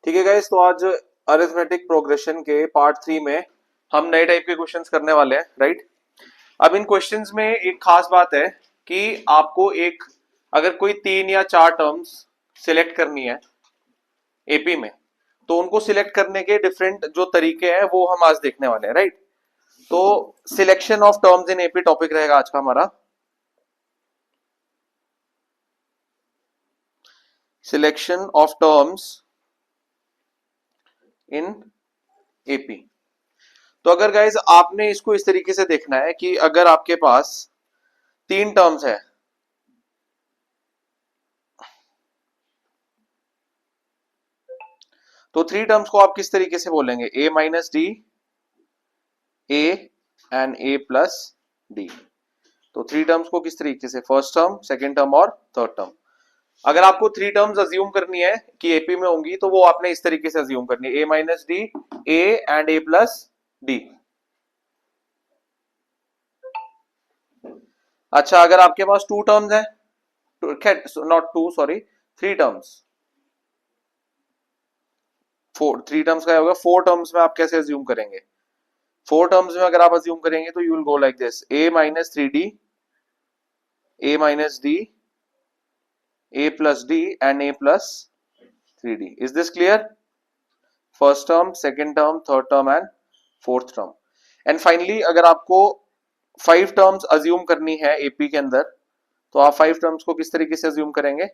ठीक है गाइस, तो आज अरिथमेटिक प्रोग्रेशन के पार्ट 3 में हम नए टाइप के क्वेश्चंस करने वाले हैं, राइट। अब इन क्वेश्चंस में एक खास बात है कि आपको एक अगर कोई 3 या 4 टर्म्स सिलेक्ट करनी है एपी में, तो उनको सिलेक्ट करने के डिफरेंट जो तरीके हैं वो हम आज देखने वाले हैं, राइट। तो selection of terms in AP topic रहेगा आज का हमारा। Selection of terms in AP. तो अगर गाइज आपने इसको इस तरीके से देखना है कि अगर आपके पास 3 टर्म्स है, तो 3 टर्म्स को आप किस तरीके से बोलेंगे? a minus D, a and a plus D. तो 3 टर्म्स को किस तरीके से, फर्स्ट टर्म, सेकेंड टर्म और थर्ड टर्म। अगर आपको 3 टर्म्स अज्यूम करनी है कि एपी में होंगी, तो वो आपने इस तरीके से अज्यूम करनी है, a minus D, a and a plus D. अच्छा, अगर आपके पास 2 टर्म्स है, नॉट 2 सॉरी 3 टर्म्स, 3 टर्म्स का होगा, 4 टर्म्स में आप कैसे अज्यूम करेंगे? 4 टर्म्स में अगर आप अज्यूम करेंगे तो you will go like this, a minus 3d, a minus D, a plus D and a plus 3d। Is this clear? First term, second term, third term and fourth term. And finally अगर आपको 5 terms assume करनी है AP के अंदर, तो आप 5 terms को किस तरीके से अज्यूम करेंगे?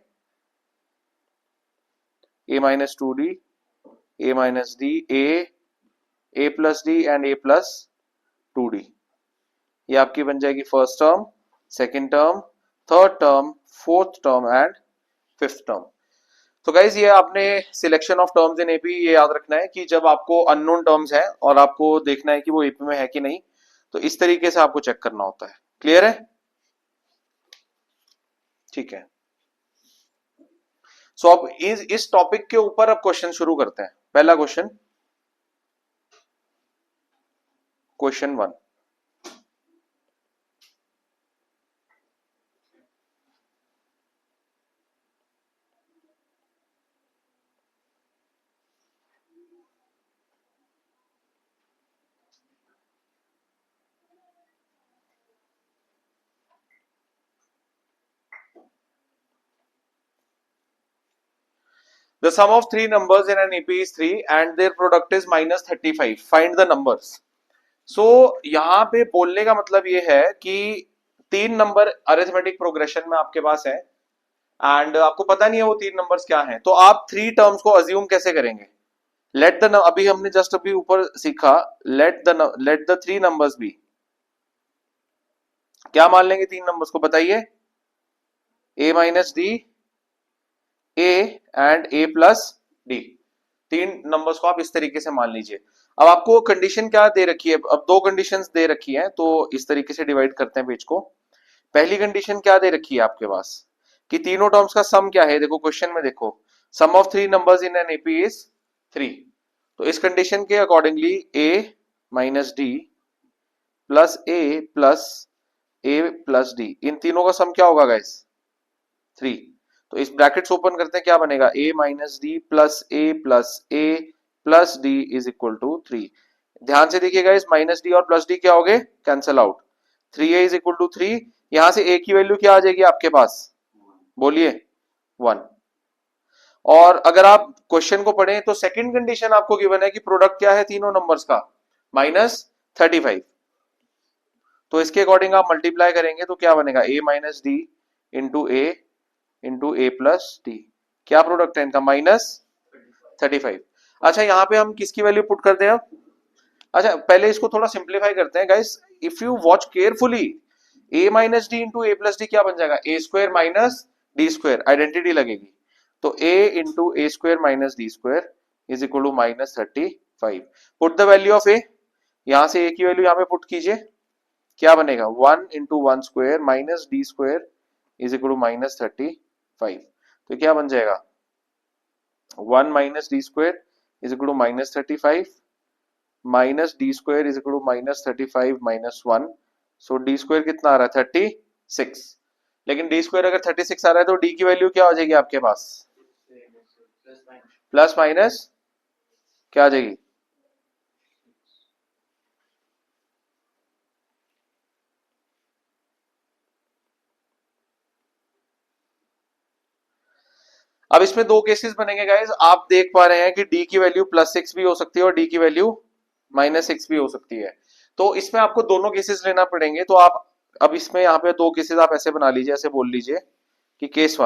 a minus 2d, a minus D, a plus D and a plus 2d। ये आपकी बन जाएगी first term, second term, third term, fourth term and fifth term. तो गाइज ये आपने selection of terms in AP ये याद रखना है कि जब आपको अननोन टर्म्स है और आपको देखना है कि वो एपी में है कि नहीं, तो इस तरीके से आपको चेक करना होता है। क्लियर है? ठीक है। सो अब इस टॉपिक के ऊपर अब क्वेश्चन शुरू करते हैं। पहला question, question 1। The sum of 3 numbers in an AP is 3 and their product is minus 35. Find the numbers. So यहाँ पे बोलने का मतलब ये है कि 3 नंबर अरिथमेटिक प्रोग्रेशन में आपके पास है एंड आपको पता नहीं है वो 3 नंबर्स क्या हैं, तो आप 3 टर्म्स को अज्यूम कैसे करेंगे? लेट द, अभी हमने जस्ट अभी ऊपर सीखा, लेट द 3 नंबर्स बी। क्या मान लेंगे 3 नंबर्स को, बताइए? a minus D, a and a plus D. 3 numbers को आप इस तरीके से मान लीजिए। अब आपको कंडीशन क्या दे रखी है? अब 2 कंडीशंस दे रखी हैं, तो इस तरीके से डिवाइड करते हैं पेज को। पहली कंडीशन क्या दे रखी है आपके पास कि तीनों टर्म्स का सम क्या है? देखो क्वेश्चन में, देखो sum of 3 numbers in an AP is 3। तो इस कंडीशन के accordingly a minus D plus a plus d, इन तीनों का सम क्या होगा गाइस? 3। तो इस ब्रैकेट्स ओपन करते हैं, क्या बनेगा? a minus D plus a plus D is equal to 3। ध्यान से देखिएगा, इस माइनस डी और प्लस डी क्या हो गए? Cancel out. 3a is equal to 3। यहां से a की वैल्यू क्या आ जाएगी आपके पास? बोलिए, 1। और अगर आप क्वेश्चन को पढ़ें तो सेकंड कंडीशन आपको गिवन है कि प्रोडक्ट क्या है तीनों नंबर्स का? माइनस 35। तो इसके अकॉर्डिंग आप मल्टीप्लाई करेंगे तो क्या बनेगा? a minus d into a plus D. क्या प्रोडक्ट है इनका? माइनस 35। अच्छा, यहाँ पे हम किसकी वैल्यू पुट करते हैं? अच्छा, पहले इसको थोड़ा सिंप्लीफाई करते हैं guys. If you watch carefully, a minus d into a plus D क्या बन जाएगा? A square minus D square, identity लगेगी। तो a into a square minus D square is equal to minus 35। Put the value of a, यहां से a की value यहाँ पे पुट कीजिए, क्या बनेगा? 1 into 1 square minus D square is equal to minus 35। तो क्या बन जाएगा? 1 minus D square is equal to minus 35 minus D square is equal to minus 35 minus 1। So D square कितना आ रहा है? 36। लेकिन डी स्क्वायर अगर 36 आ रहा है तो डी की वैल्यू क्या हो जाएगी आपके पास? प्लस माइनस क्या आ जाएगी? अब इसमें दो केसेस बनेंगे गाइस, आप देख पा रहे हैं कि डी की वैल्यू +6 भी हो सकती है और डी की वैल्यू -6 भी हो सकती है। तो इसमें आपको दोनों केसेस लेना पड़ेंगे। तो आप अब इसमें यहाँ पे दो केसेस आप ऐसे बना लीजिए, ऐसे बोल लीजिए कि केस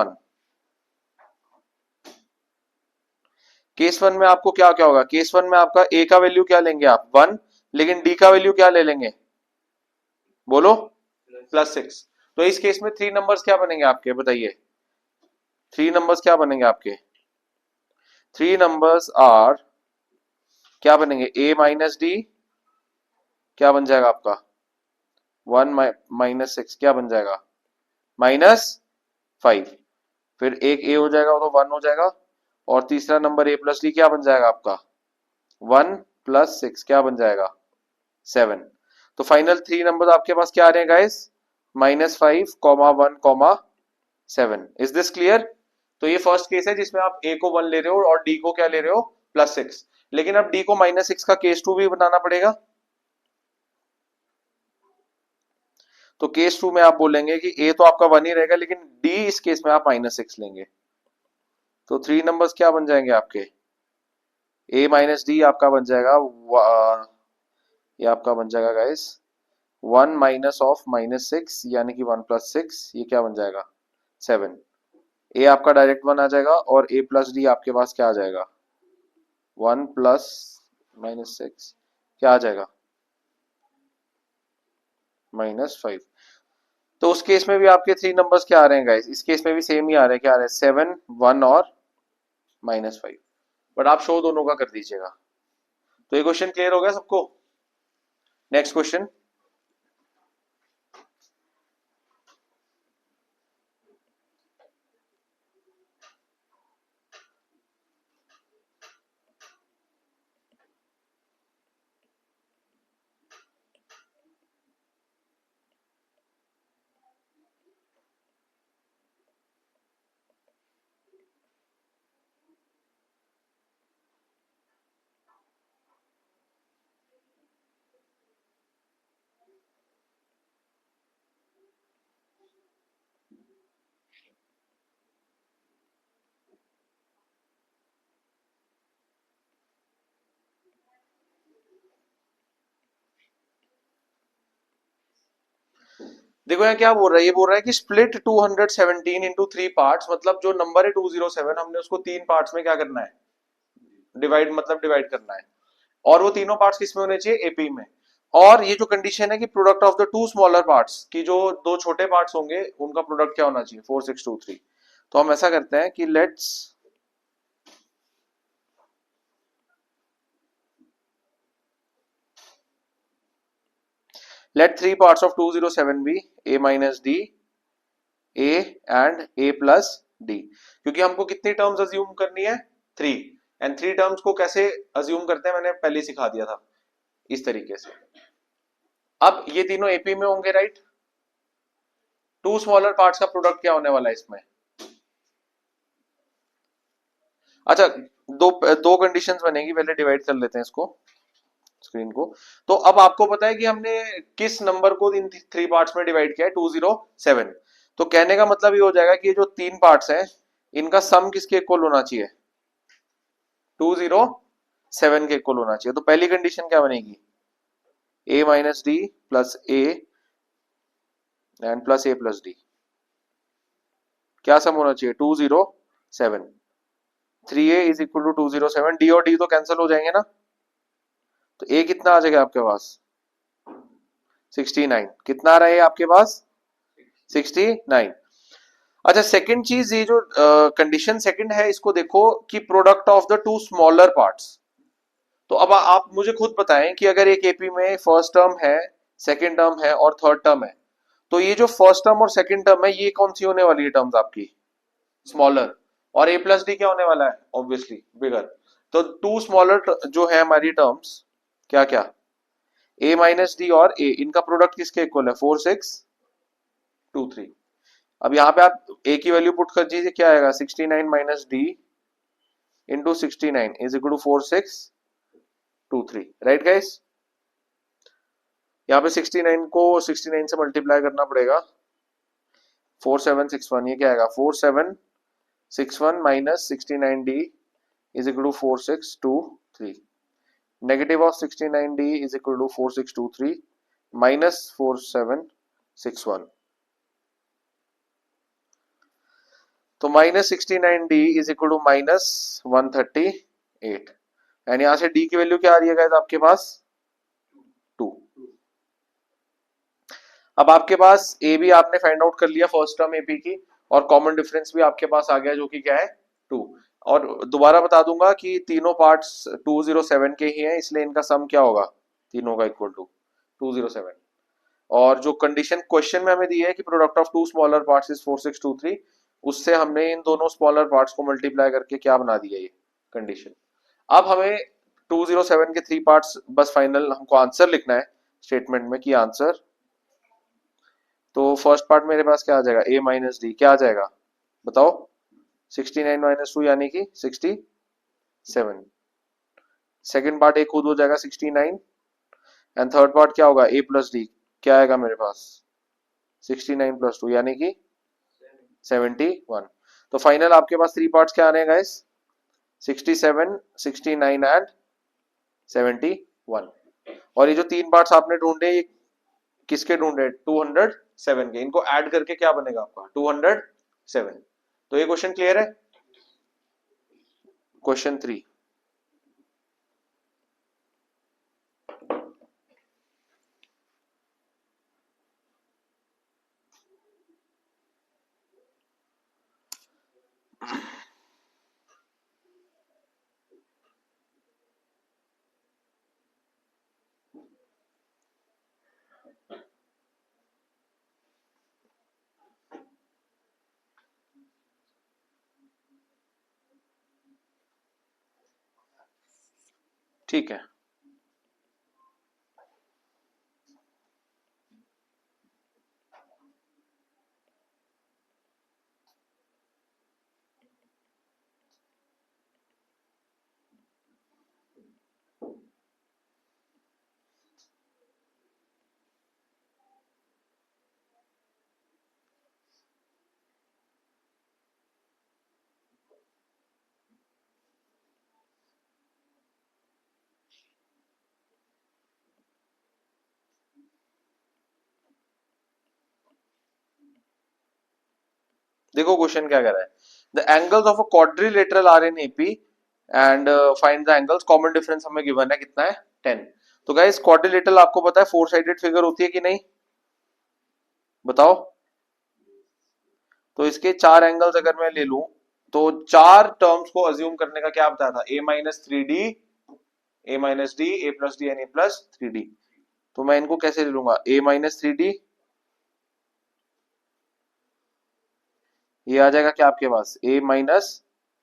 वन में आपको क्या क्या होगा? केस वन में आपका ए का वैल्यू क्या लेंगे आप? 1, लेकिन डी का वैल्यू क्या ले लेंगे? बोलो। +6। तो इस केस में थ्री नंबर्स क्या बनेंगे आपके, बताइए? थ्री नंबर्स क्या बनेंगे आपके? थ्री नंबर्स आर क्या बनेंगे? A-D क्या बन जाएगा आपका? 1 -6 क्या बन जाएगा? -5। फिर एक ए हो जाएगा तो 1 हो जाएगा, और तीसरा नंबर A+D क्या बन जाएगा आपका? 1 + 6 क्या बन जाएगा? 7। तो फाइनल थ्री नंबर आपके पास क्या आ रहे हैं गाइस? -5, 1, 7। Is this clear? तो ये फर्स्ट केस है जिसमें आप ए को 1 ले रहे हो और डी को क्या ले रहे हो? +6। लेकिन अब डी को -6 का केस 2 भी बनाना पड़ेगा। तो केस 2 में आप बोलेंगे कि ए तो आपका 1 ही रहेगा, लेकिन डी इस केस में आप -6 लेंगे। तो थ्री नंबर्स क्या बन जाएंगे आपके? A-D आपका बन जाएगा, ये आपका बन जाएगा गाइस 1 माइनस ऑफ -6 यानी कि 1 + 6, ये क्या बन जाएगा? 7। ए आपका डायरेक्ट 1 आ जाएगा और A+D आपके पास क्या आ जाएगा? 1 + -6 क्या आ जाएगा? -5। तो उस केस में भी आपके थ्री नंबर्स क्या आ रहे हैं गाइस? इस केस में भी सेम ही आ रहे हैं, क्या आ रहे हैं? 7, 1 और -5। बट आप शो दोनों का कर दीजिएगा। तो ये क्वेश्चन क्लियर हो गया सबको? Next question. देखो यहाँ क्या बोल रहा है, ये बोल रहा है कि स्प्लिट 217 इंटू 3 पार्ट्स, मतलब जो नंबर है 207 हमने उसको 3 पार्ट्स में क्या करना है? डिवाइड, मतलब डिवाइड करना है। और वो तीनों पार्ट्स किसमें होने चाहिए? एपी में। और ये जो कंडीशन है कि product of the two smaller parts, की जो दो छोटे पार्ट्स होंगे उनका प्रोडक्ट क्या होना चाहिए? 4, 6, 2, 3। तो हम ऐसा करते हैं कि let three parts of 207 be A-D, A and A+D। क्योंकि हमको कितनी टर्म्स अज्यूम करनी है? 3। एंड 3 टर्म्स को कैसे अज्यूम करते हैं मैंने पहले सिखा दिया था, इस तरीके से। अब ये तीनों एपी में होंगे, राइट? टू स्मॉलर पार्ट्स का प्रोडक्ट क्या होने वाला है इसमें? अच्छा, दो दो कंडीशंस बनेगी, पहले डिवाइड कर लेते हैं इसको, स्क्रीन को। तो अब आपको पता है कि हमने किस नंबर को इन 3 पार्ट्स में डिवाइड किया है? 207। तो कहने का मतलब ये हो जाएगा कि ये जो 3 पार्ट्स हैं इनका सम किसके इक्वल होना चाहिए? 207 के इक्वल होना चाहिए। तो पहली कंडीशन क्या बनेगी? A-D plus A and plus A+D क्या सम होना चाहिए? 207। 3A is equal to 207। D और डी तो कैंसिल हो जाएंगे ना, तो A कितना आ जाएगा आपके पास? 69। कितना आ रहा है आपके पास? 69। अच्छा, सेकंड चीज, ये जो कंडीशन सेकंड है इसको देखो कि product of the two smaller parts. तो अब आप मुझे खुद बताएं कि अगर एक एपी में फर्स्ट टर्म है, सेकंड टर्म है और थर्ड टर्म है, तो ये जो फर्स्ट टर्म और सेकंड टर्म है ये कौन सी होने वाली है टर्म्स आपकी? स्मॉलर। और A+D क्या होने वाला है? ऑब्वियसली बिगर। तो टू स्मॉलर जो है हमारी टर्म्स, क्या क्या? A-D और A, इनका प्रोडक्ट किसके इक्वल है? 4, 6, 2, 3। अब यहाँ पे आप A की वैल्यू पुट कर दीजिए, क्या आएगा? 69 - D into 69 is equal to 4, 6, 23, right guys. यहाँ पे 69 को 69 से मल्टीप्लाई करना पड़ेगा, 4761, ये क्या आएगा 4761 minus 69d is equal to 4623, negative of 69d is equal to 4623 minus 4761, तो minus 69d is equal to minus 138, and यहां से d की वैल्यू क्या आ रही है गाइस आपके पास 2। अब आपके पास ए भी आपने फाइंड आउट कर लिया फर्स्ट टर्म एपी की, और कॉमन डिफरेंस भी आपके पास आ गया जो कि क्या है 2। और दोबारा बता दूंगा कि तीनों पार्ट्स 207 के ही हैं, इसलिए इनका सम क्या होगा तीनों का इक्वल टू 207। और जो कंडीशन क्वेश्चन में हमें दी है कि product of two smaller parts is 4623, उससे हमने इन दोनों स्मॉलर पार्ट्स को मल्टीप्लाई करके क्या बना दिया ये कंडीशन। अब हमें 207 के 3 पार्ट्स बस फाइनल हमको आंसर लिखना है स्टेटमेंट में कि आंसर, तो फर्स्ट पार्ट मेरे पास क्या आ जाएगा a माइनस डी, क्या आ जाएगा बताओ 69 माइनस 2 यानी कि 67, सेकेंड पार्ट एक खुद हो जाएगा 69, एंड थर्ड पार्ट क्या होगा a प्लस डी, क्या आएगा मेरे पास 69 प्लस 2 यानी कि 71। तो फाइनल आपके पास 3 पार्ट्स क्या आ रहे हैं गाइस 67, 69 एंड 71। और ये जो 3 पार्ट्स आपने ढूंढे ये किसके ढूंढे 207 के, इनको ऐड करके क्या बनेगा आपका 207। तो ये क्वेश्चन क्लियर है। क्वेश्चन 3, ठीक है। देखो क्वेश्चन क्या कह रहा है, the angles of a quadrilateral are in AP and find the angles, common difference हमें गिवन है कितना है 10। तो गाइस क्वाड्रिलेटरल आपको पता है 4 साइडेड फिगर होती है कि नहीं बताओ। तो इसके 4 एंगल्स अगर मैं ले लूं तो 4 टर्म्स को अज्यूम करने का क्या बताया था a minus 3d, a minus D, a plus D and a plus 3d। तो मैं इनको कैसे ले लूंगा a माइनस 3d, ये आ जाएगा क्या आपके पास a minus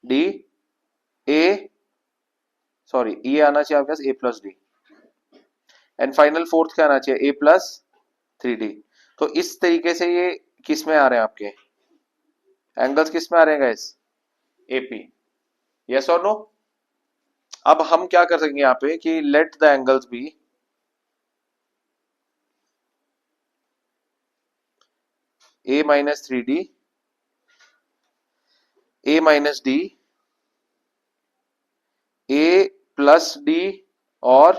D, a sorry ये आना चाहिए आपके पास a plus D, and final fourth क्या आना चाहिए a प्लस 3d। तो इस तरीके से ये किस में आ रहे हैं आपके एंगल्स, किस में आ रहे हैं गाइस एपी, यस और नो। अब हम क्या कर सकेंगे यहाँ पे कि let the angles be a minus 3d, a minus D, a plus D और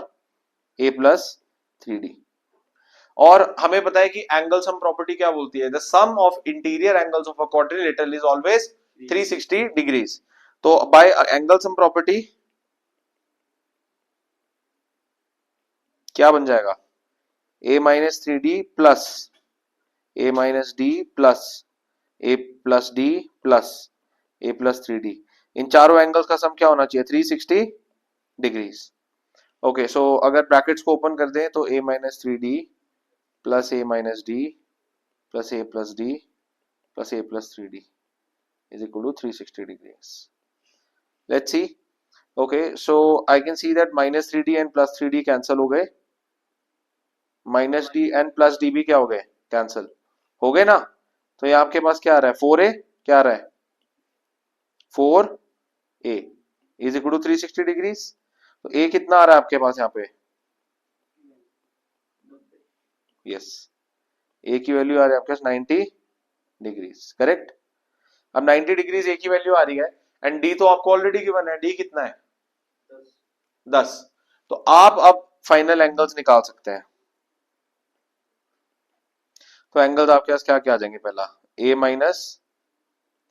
a प्लस 3d। और हमें पता है कि एंगल सम प्रॉपर्टी क्या बोलती है, the sum of interior angles of a quadrilateral is always 360 degrees. तो बाय एंगल सम प्रॉपर्टी क्या बन जाएगा a minus 3d plus a minus D plus a plus D plus a plus 3d, इन चारों angles का सम क्या होना चाहिए 360 डिग्रीज। ओके सो अगर ब्रैकेट्स को ओपन कर दें तो a minus 3d plus a minus D plus a plus D plus a plus 3d is equal to 360 degrees. Let's see. Okay, so I can see that minus 3d and plus 3d cancel हो गए, minus D and plus D भी क्या हो गए cancel हो गए ना। तो ये आपके पास क्या आ रहा है 4a, क्या आ रहा है 4a is equal to 360 degrees. तो ए कितना आ रहा है आपके पास यहाँ पे? यस, ए की वैल्यू आ रही है आपके पास 90 डिग्रीज, करेक्ट। अब 90 डिग्रीज ए की वैल्यू आ रही है एंड डी तो आपको ऑलरेडी गिवन है, डी कितना है? 10। तो आप अब फाइनल एंगल्स निकाल सकते हैं। तो एंगल्स आपके पास क्या क्या आ जाएंगे? पहला ए माइनस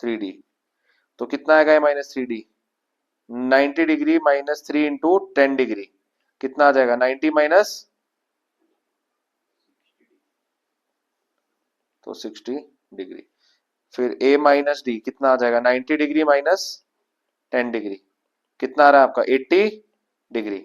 3D, तो कितना आएगा a minus 3D? 90 degree minus 3 into 10 degree, कितना आ जाएगा? 90 माइनस, तो 60 डिग्री। फिर ए माइनस डी कितना आ जाएगा? 90 डिग्री माइनस 10 डिग्री, कितना आ रहा है आपका? 80 डिग्री।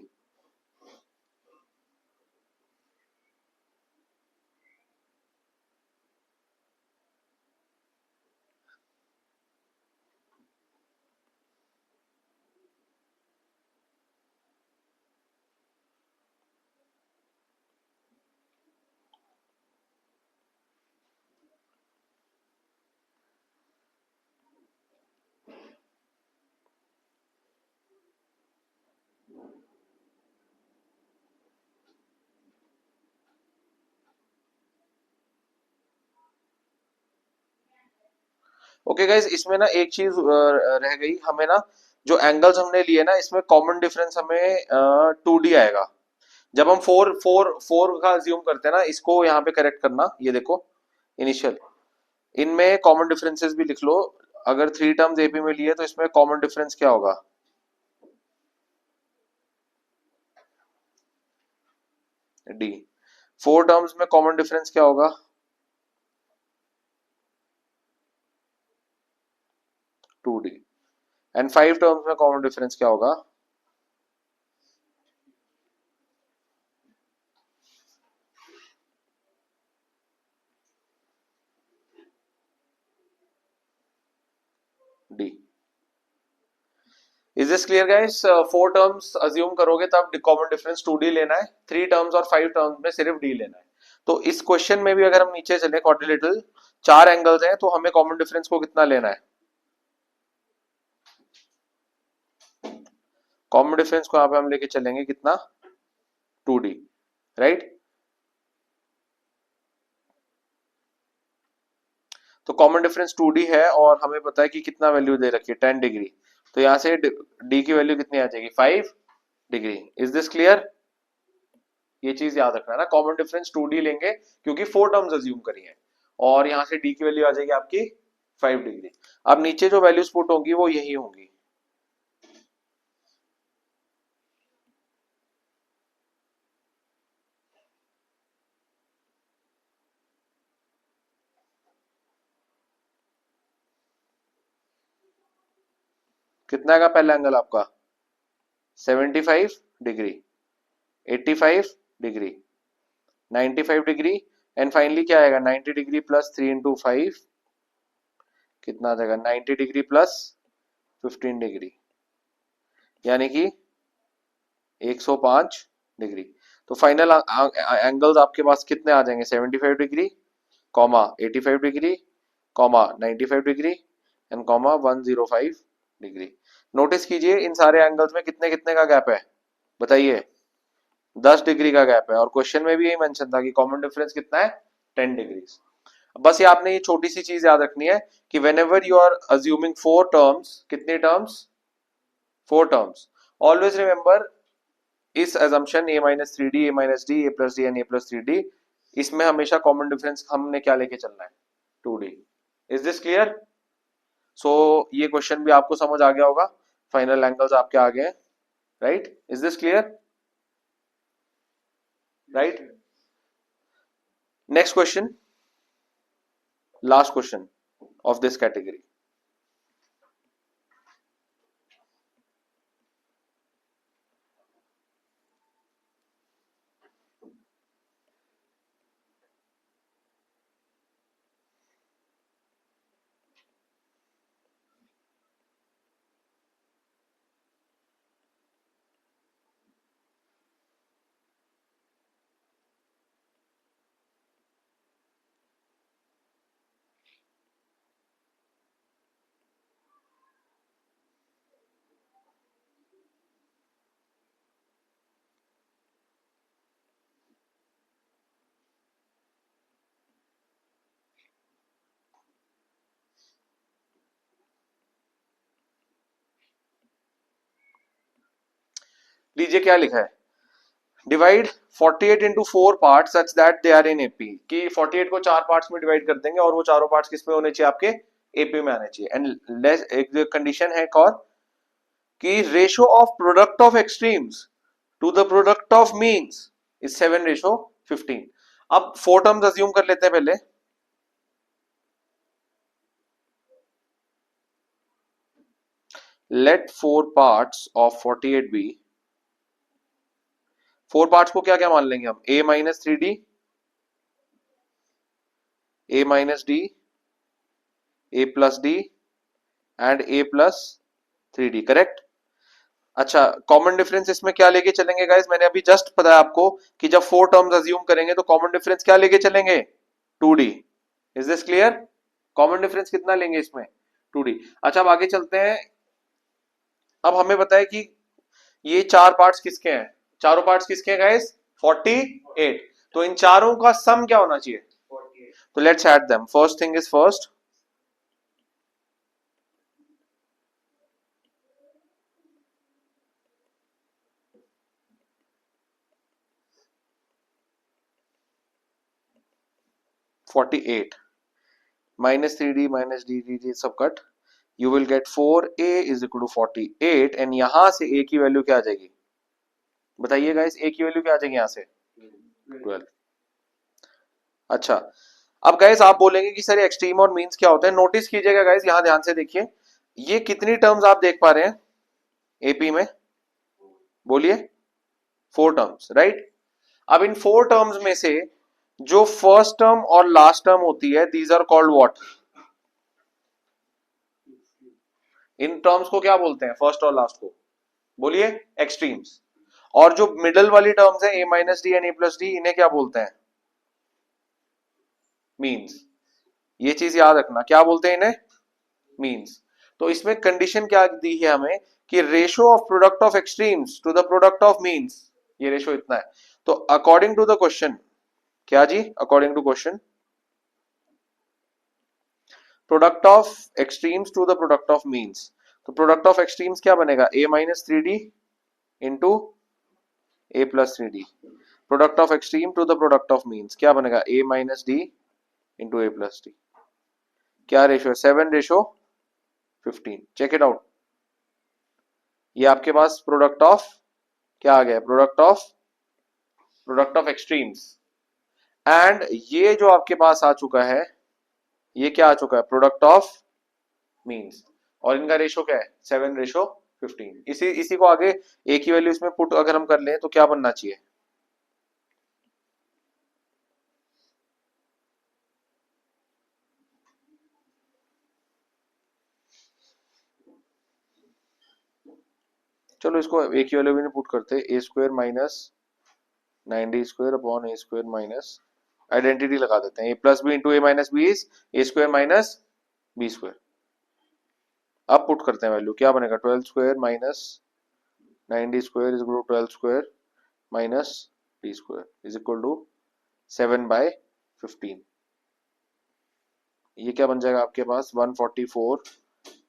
ओके गाइज, इसमें ना एक चीज रह गई हमें ना, जो एंगल्स हमने लिए ना इसमें कॉमन डिफरेंस हमें 2D आएगा। जब हम फोर फोर फोर का अज्यूम करते हैं ना, इसको यहाँ पे करेक्ट करना, ये देखो इनिशियल, इनमें कॉमन डिफरेंसेस भी लिख लो। अगर 3 टर्म्स एपी में लिए तो इसमें कॉमन डिफरेंस क्या होगा? डी। 4 टर्म्स में कॉमन डिफरेंस क्या होगा? 2D। एंड 5 टर्म्स में कॉमन डिफरेंस क्या होगा? D. Is this clear guys? 4 terms assume करोगे तब कॉमन डिफरेंस 2D लेना है, 3 टर्म्स और 5 टर्म्स में सिर्फ डी लेना है। तो इस क्वेश्चन में भी अगर हम नीचे चले, क्वाड्रिलेटरल 4 एंगल्स हैं, तो हमें कॉमन डिफरेंस को कितना लेना है? कॉमन डिफरेंस को यहाँ पे हम लेके चलेंगे कितना? 2D, right. तो कॉमन डिफरेंस 2D है और हमें पता है कि कितना वैल्यू दे रखी है? 10 डिग्री। तो यहाँ से डी की वैल्यू कितनी आ जाएगी? 5 डिग्री। Is this clear? ये चीज याद रखना है ना, कॉमन डिफरेंस 2D लेंगे क्योंकि 4 टर्म्स अज्यूम करी है, और यहाँ से डी की वैल्यू आ जाएगी आपकी 5 डिग्री। अब नीचे जो वैल्यूज पुट होंगी वो यही होंगी। कितना का पहला एंगल आपका? 75 degree, 85 degree, 95 degree, and finally क्या आएगा? 90 डिग्री प्लस 3 इंटू 5, कितना आ जाएगा? 90 डिग्री प्लस 15 डिग्री, यानी कि 105 डिग्री। तो फाइनल एंगल्स आपके पास कितने आ जाएंगे? 75 degree, comma 85 degree, comma 95 degree, and comma 105 degree. Notice कीजिए इन सारे एंगल्स में कितने कितने का गैप है? बताइए। 10 डिग्री का गैप है, और क्वेश्चन में भी यही मेंशन था कि कॉमन डिफरेंस कितना है? 10 डिग्री। बस ये आपने ये छोटी सी चीज याद रखनी है कि whenever you are assuming 4 terms, कितने टर्म्स? 4 टर्म्स, ऑलवेज रिमेंबर इस assumption a-3d, a-d, a+d and a+3d, इसमें हमेशा कॉमन डिफरेंस हमने क्या लेके चलना है? 2D। Is this clear? सो ये क्वेश्चन भी आपको समझ आ गया होगा, फाइनल एंगल्स आपके आ गए, right? Is this clear? Right. Next question, last question of this category. लीजिए क्या लिखा है, divide 48 into 4 part such that they are in AP, कि 48 को 4 पार्ट्स में डिवाइड कर देंगे और वो चारों पार्ट्स किस में होने चाहिए, आपके एपी में आने चाहिए। एंड एक कंडीशन है एक और, कि ratio of product of extremes to the product of means is 7:15। अब 4 टर्म्स अज्यूम कर लेते हैं पहले। Let 4 parts of 48 be, 4 parts को क्या क्या मान लेंगे हम, a minus 3d, a minus d, a plus d and a plus 3d, correct. अच्छा, कॉमन डिफरेंस इसमें क्या लेके चलेंगे गाइस, मैंने अभी जस्ट बताया आपको कि जब 4 टर्म्स अज्यूम करेंगे तो कॉमन डिफरेंस क्या लेके चलेंगे, 2d। Is this clear? Common difference कितना लेंगे इसमें, 2d। अच्छा, अब आगे चलते हैं। अब हमें पता है कि ये 4 पार्ट्स किसके हैं, चारों पार्ट्स किसके हैं गाइस, 48। तो इन चारों का सम क्या होना चाहिए, तो let's add them. First thing is first, forty eight minus 3d minus d सब cut, you will get 4a is equal to 48, and यहां से a की वैल्यू क्या आ जाएगी, बताइए गाइस, a की वैल्यू क्या आ जाएगी यहां से, 12। अच्छा, अब गाइस आप बोलेंगे कि सर एक्सट्रीम और मींस क्या होता है, नोटिस कीजिएगा गाइस, यहां ध्यान से देखिए, ये कितनी टर्म्स आप देख पा रहे हैं एपी में, बोलिए, 4 टर्म्स, राइट। अब इन 4 टर्म्स में से जो फर्स्ट टर्म और लास्ट टर्म होती है, दीज आर कॉल्ड व्हाट, इन टर्म्स को क्या बोलते हैं, फर्स्ट और लास्ट को, बोलिए, एक्सट्रीम्स। और जो मिडल वाली टर्म्स है, a minus D and a plus D, इन्हें क्या बोलते हैं, मीन्स। ये चीज याद रखना, क्या बोलते हैं इन्हें, मीन्स। तो इसमें कंडीशन क्या दी है हमें, कि ratio of product of extremes to the product of means, ये रेशो इतना है। तो अकॉर्डिंग टू द क्वेश्चन, क्या जी, according to question, product of extremes to the product of means, तो प्रोडक्ट ऑफ एक्सट्रीम्स क्या बनेगा, a minus 3d into a plus 3d। Product of extreme to the product of means क्या बनेगा, a minus d into a plus D. क्या ratio है, 7:15। Check it out. ये आपके पास product of क्या आ गया, प्रोडक्ट ऑफ एक्सट्रीम्स, एंड ये जो आपके पास आ चुका है, ये क्या आ चुका है, प्रोडक्ट ऑफ मीन्स, और इनका रेशो क्या है, 7:15। इसी इसी को आगे ए की वैल्यू इसमें पुट अगर हम कर लें तो क्या बनना चाहिए, चलो इसको ए की वैल्यू भी नहीं पुट करते, a square minus 9d square upon a square minus, identity लगा देते हैं, a plus b into a minus b is a square minus b square. अब पुट करते हैं वैल्यू, क्या बनेगा, 12 square minus 9d square is equal to 12 square minus d square is equal to 7/15। ये क्या बन जाएगा आपके पास, 144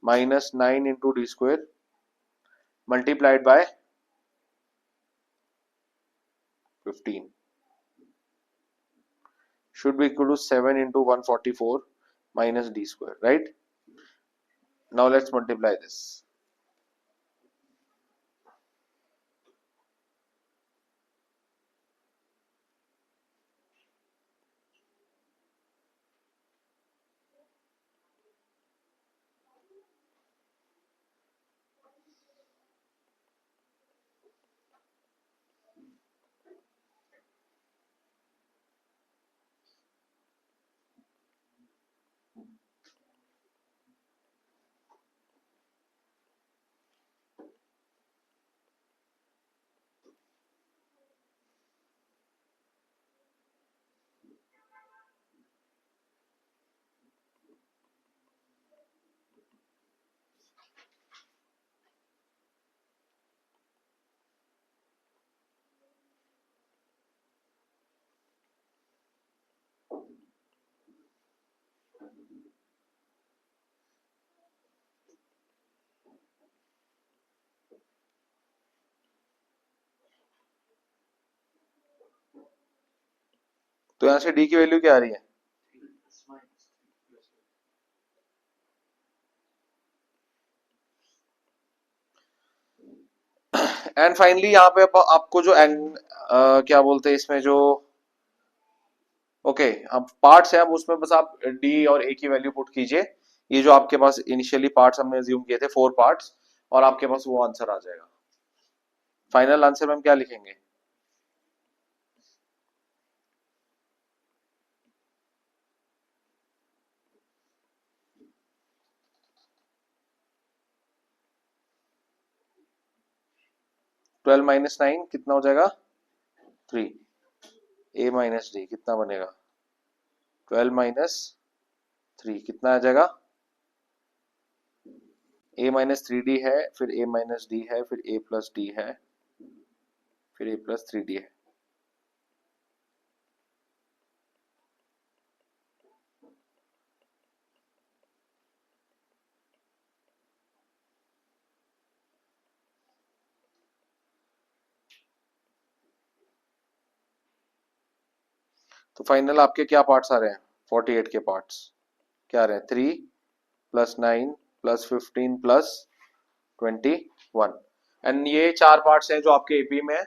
माइनस 9 into d square multiplied by 15 should be equal to 7 into 144 minus d square, right? Now let's multiply this. तो यहाँ से डी की वैल्यू क्या आ रही है? एंड फाइनली यहाँ पे आपको जो क्या बोलते हैं इसमें जो ओके अब पार्ट्स है, अब उसमें बस आप डी और ए की वैल्यू पुट कीजिए। ये जो आपके पास इनिशियली पार्ट्स हमने अज्यूम किए थे 4 पार्ट्स, और आपके पास वो आंसर आ जाएगा। फाइनल आंसर में हम क्या लिखेंगे? ट्वेल्व माइनस नाइन कितना हो जाएगा? 3। ए माइनस डी कितना बनेगा? 12 माइनस 3 कितना आ जाएगा? ए माइनस 3d है, फिर ए माइनस डी है, फिर ए प्लस डी है, फिर ए प्लस 3d है। तो फाइनल आपके क्या पार्ट्स आ रहे हैं? 48 के पार्ट्स क्या आ रहे हैं? 3 प्लस 9 प्लस 15 प्लस 21। एंड ये 4 पार्ट्स हैं जो आपके एपी में है,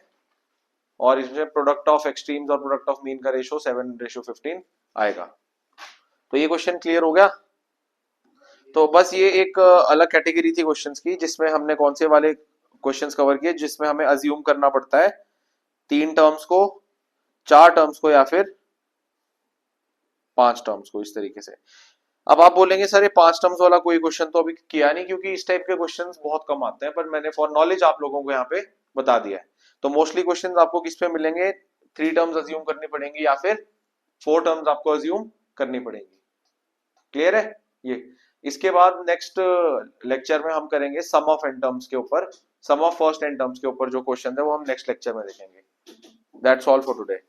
और इसमें प्रोडक्ट ऑफ एक्सट्रीम्स और प्रोडक्ट ऑफ मीन का रेशो 7:15 आएगा। तो ये क्वेश्चन क्लियर हो गया। तो बस ये एक अलग कैटेगरी थी क्वेश्चंस की, जिसमें हमने कौन से वाले क्वेश्चंस कवर किए जिसमें हमें अज्यूम करना पड़ता है 3 टर्म्स को, 4 टर्म्स को, या फिर 5 टर्म्स को, इस तरीके से। अब आप बोलेंगे सर ये 5 टर्म्स वाला कोई क्वेश्चन तो अभी किया नहीं, क्योंकि इस टाइप के क्वेश्चंस बहुत कम आते हैं, पर मैंने फॉर नॉलेज आप लोगों को यहाँ पे बता दिया है। तो मोस्टली क्वेश्चंस आपको किस पे मिलेंगे? 3 टर्म्स अज्यूम करनी पड़ेंगी, या फिर 4 टर्म्स आपको अज्यूम करनी पड़ेंगी। क्लियर है ये? इसके बाद नेक्स्ट लेक्चर में हम करेंगे सम ऑफ एन टर्म्स के ऊपर, सम ऑफ फर्स्ट एन टर्म्स के ऊपर जो क्वेश्चन है वो हम नेक्स्ट लेक्चर में देखेंगे। That's all for today.